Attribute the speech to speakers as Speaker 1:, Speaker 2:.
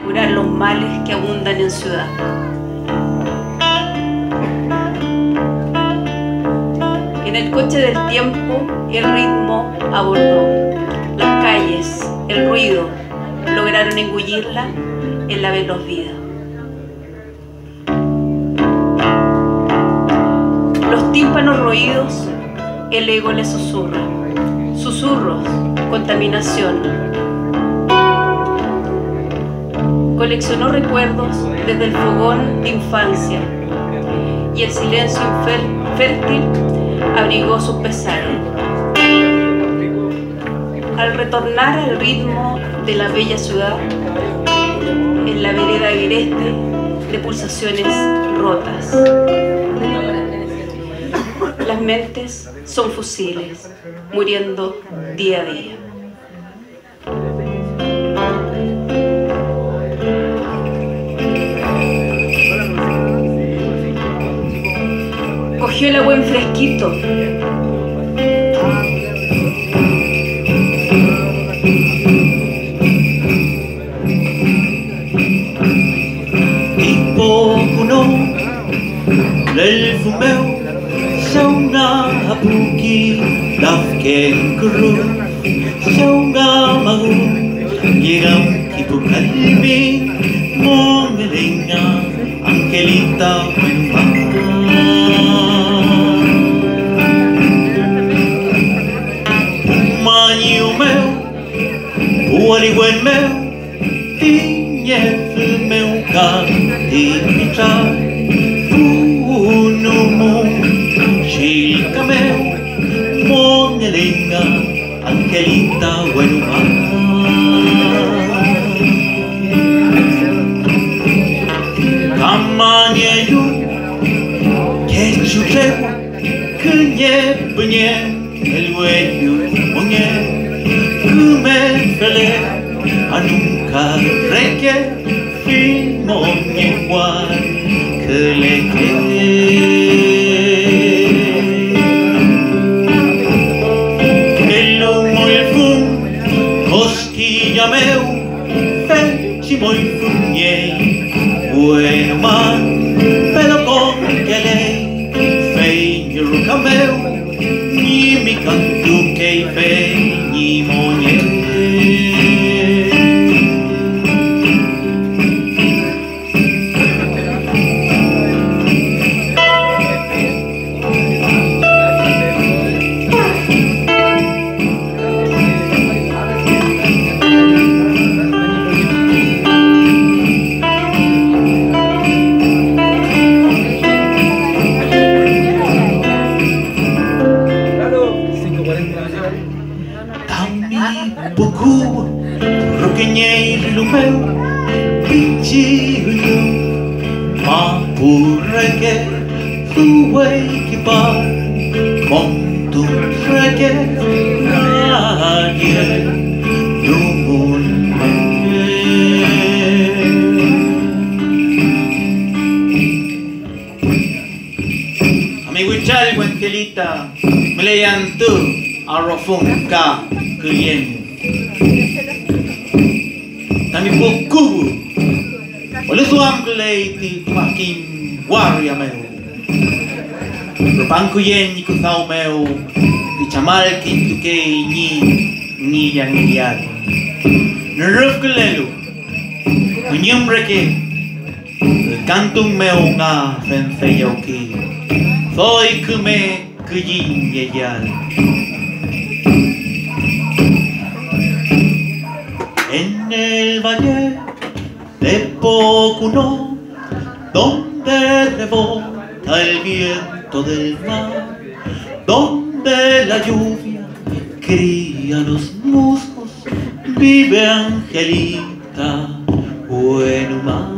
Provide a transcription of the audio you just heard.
Speaker 1: curar los males que abundan en ciudad. En el coche del tiempo el ritmo abordó las calles, el ruido lograron engullirla en la veloz vida. Los tímpanos roídos, el ego le susurra, susurros, contaminación. Coleccionó recuerdos desde el fogón de infancia y el silencio fértil abrigó sus pesares. Al retornar al ritmo de la bella ciudad, en la vereda agreste de pulsaciones rotas, las mentes son fusiles, muriendo día a día. Cogió el agua en fresquito.
Speaker 2: Lel fumeu sauna apuki dafken kuru sauna magu yeram kipu kalbi mongelinga angelita wemba manyu meu uari wen meu tiñef meu ka timitra Chilcameu, mongelinga, angelita buenuma. Camañeyu, quechutregua, cuñe, puñe, el hueyu, moñe, cume, fele, a nunca reque, fin, moñe, guay, que le meu, feci moi fugnei, bueno man, pero con que lei, feño ruca meu, ni mi cantu que feñi moñe. Buku rokenyei lumeu pichiru mapureke suwei kipar montu reke nadie dumun amigo Ichal Guantelita me leyan tu arrofun ka kuyen Tami buku oleh suam kelai ti makin waria meu rupangku yen ku thau meu di chamal kintu ke ni yang liat neruf kelelu menyum reke kantung meu nga fenfe yoki thoi kume kuyin yeyal En el valle de Pocuno, donde rebota el viento del mar, donde la lluvia cría los musgos, vive Angelita, buen humano.